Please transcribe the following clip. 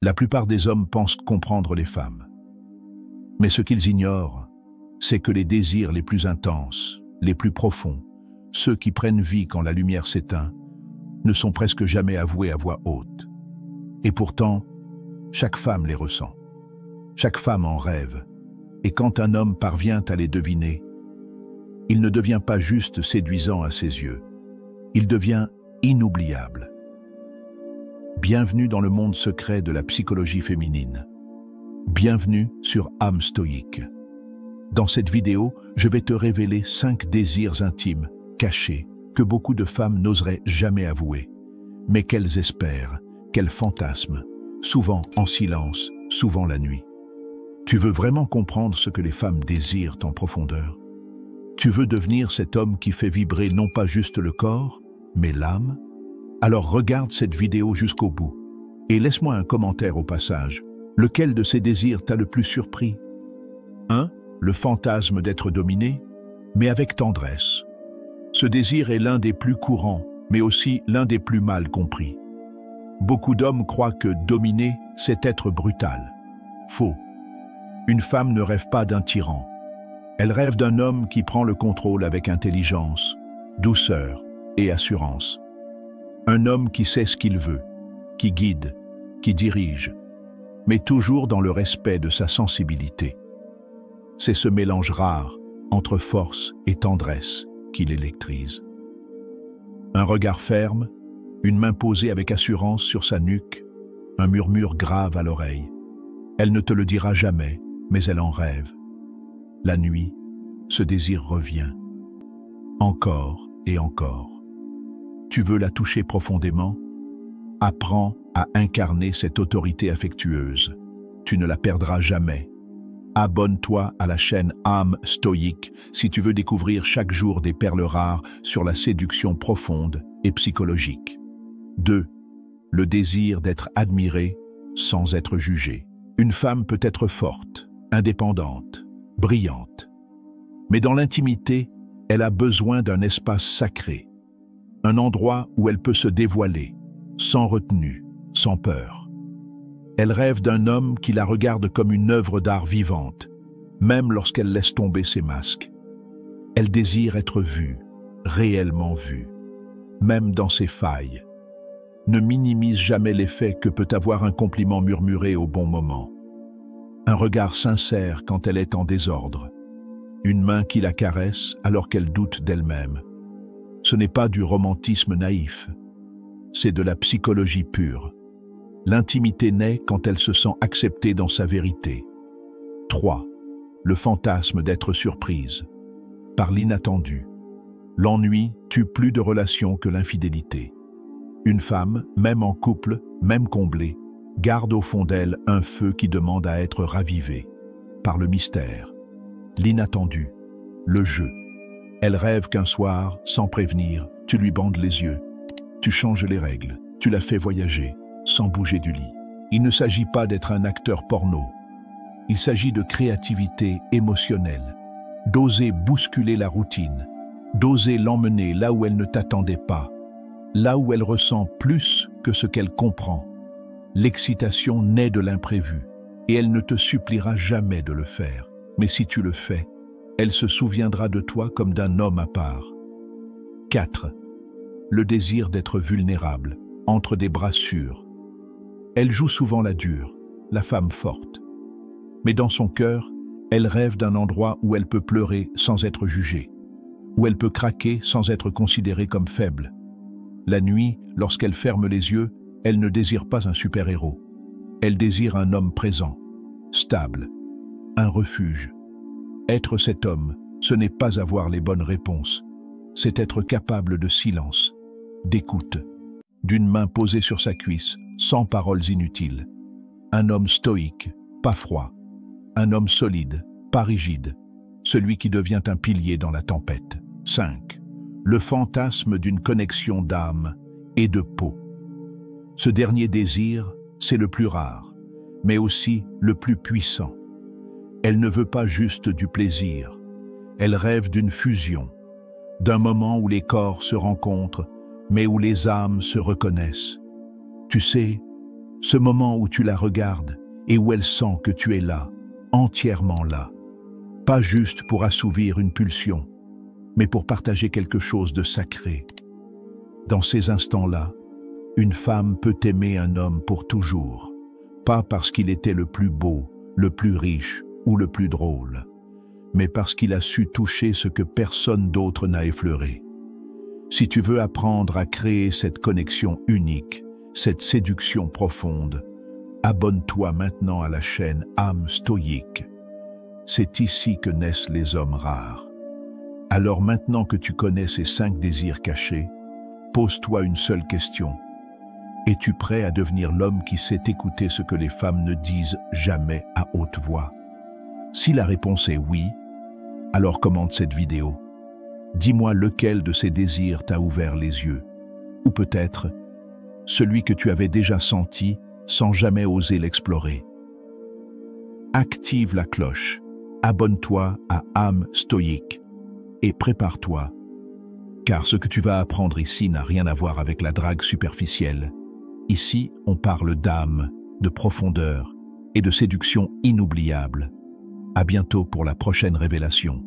La plupart des hommes pensent comprendre les femmes. Mais ce qu'ils ignorent, c'est que les désirs les plus intenses, les plus profonds, ceux qui prennent vie quand la lumière s'éteint, ne sont presque jamais avoués à voix haute. Et pourtant, chaque femme les ressent. Chaque femme en rêve. Et quand un homme parvient à les deviner, il ne devient pas juste séduisant à ses yeux. Il devient inoubliable. Bienvenue dans le monde secret de la psychologie féminine. Bienvenue sur âme stoïque. Dans cette vidéo, je vais te révéler 5 désirs intimes, cachés, que beaucoup de femmes n'oseraient jamais avouer, mais qu'elles espèrent, qu'elles fantasment, souvent en silence, souvent la nuit. Tu veux vraiment comprendre ce que les femmes désirent en profondeur? Tu veux devenir cet homme qui fait vibrer non pas juste le corps, mais l'âme? Alors regarde cette vidéo jusqu'au bout et laisse-moi un commentaire au passage. Lequel de ces désirs t'a le plus surpris? 1. Le fantasme d'être dominé, mais avec tendresse. Ce désir est l'un des plus courants, mais aussi l'un des plus mal compris. Beaucoup d'hommes croient que dominer, c'est être brutal. Faux. Une femme ne rêve pas d'un tyran. Elle rêve d'un homme qui prend le contrôle avec intelligence, douceur et assurance. Un homme qui sait ce qu'il veut, qui guide, qui dirige, mais toujours dans le respect de sa sensibilité. C'est ce mélange rare entre force et tendresse qui l'électrise. Un regard ferme, une main posée avec assurance sur sa nuque, un murmure grave à l'oreille. Elle ne te le dira jamais, mais elle en rêve. La nuit, ce désir revient. Encore et encore. Tu veux la toucher profondément? Apprends à incarner cette autorité affectueuse. Tu ne la perdras jamais. Abonne-toi à la chaîne Âme Stoïque si tu veux découvrir chaque jour des perles rares sur la séduction profonde et psychologique. 2. Le désir d'être admirée sans être jugée. Une femme peut être forte, indépendante, brillante. Mais dans l'intimité, elle a besoin d'un espace sacré. Un endroit où elle peut se dévoiler, sans retenue, sans peur. Elle rêve d'un homme qui la regarde comme une œuvre d'art vivante, même lorsqu'elle laisse tomber ses masques. Elle désire être vue, réellement vue, même dans ses failles. Ne minimise jamais l'effet que peut avoir un compliment murmuré au bon moment. Un regard sincère quand elle est en désordre. Une main qui la caresse alors qu'elle doute d'elle-même. Ce n'est pas du romantisme naïf, c'est de la psychologie pure. L'intimité naît quand elle se sent acceptée dans sa vérité. 3. Le fantasme d'être surprise. Par l'inattendu. L'ennui tue plus de relations que l'infidélité. Une femme, même en couple, même comblée, garde au fond d'elle un feu qui demande à être ravivé. Par le mystère, l'inattendu, le jeu. Elle rêve qu'un soir, sans prévenir, tu lui bandes les yeux. Tu changes les règles, tu la fais voyager, sans bouger du lit. Il ne s'agit pas d'être un acteur porno. Il s'agit de créativité émotionnelle, d'oser bousculer la routine, d'oser l'emmener là où elle ne t'attendait pas, là où elle ressent plus que ce qu'elle comprend. L'excitation naît de l'imprévu, et elle ne te suppliera jamais de le faire. Mais si tu le fais, elle se souviendra de toi comme d'un homme à part. 4. Le désir d'être vulnérable, entre des bras sûrs. Elle joue souvent la dure, la femme forte. Mais dans son cœur, elle rêve d'un endroit où elle peut pleurer sans être jugée, où elle peut craquer sans être considérée comme faible. La nuit, lorsqu'elle ferme les yeux, elle ne désire pas un super-héros. Elle désire un homme présent, stable, un refuge. Être cet homme, ce n'est pas avoir les bonnes réponses, c'est être capable de silence, d'écoute, d'une main posée sur sa cuisse, sans paroles inutiles. Un homme stoïque, pas froid. Un homme solide, pas rigide. Celui qui devient un pilier dans la tempête. 5. Le fantasme d'une connexion d'âme et de peau. Ce dernier désir, c'est le plus rare, mais aussi le plus puissant. Elle ne veut pas juste du plaisir. Elle rêve d'une fusion, d'un moment où les corps se rencontrent, mais où les âmes se reconnaissent. Tu sais, Ce moment où tu la regardes et où elle sent que tu es là, entièrement là. Pas juste pour assouvir une pulsion, mais pour partager quelque chose de sacré. Dans ces instants-là, une femme peut aimer un homme pour toujours, pas parce qu'il était le plus beau, le plus riche ou le plus drôle, mais parce qu'il a su toucher ce que personne d'autre n'a effleuré. Si tu veux apprendre à créer cette connexion unique, cette séduction profonde, abonne-toi maintenant à la chaîne Âme Stoïque. C'est ici que naissent les hommes rares. Alors maintenant que tu connais ces 5 désirs cachés, pose-toi une seule question. Es-tu prêt à devenir l'homme qui sait écouter ce que les femmes ne disent jamais à haute voix? Si la réponse est oui, alors commente cette vidéo. Dis-moi lequel de ces désirs t'a ouvert les yeux. Ou peut-être celui que tu avais déjà senti sans jamais oser l'explorer. Active la cloche, abonne-toi à Âme Stoïque et prépare-toi, car ce que tu vas apprendre ici n'a rien à voir avec la drague superficielle. Ici, on parle d'âme, de profondeur et de séduction inoubliable. À bientôt pour la prochaine révélation.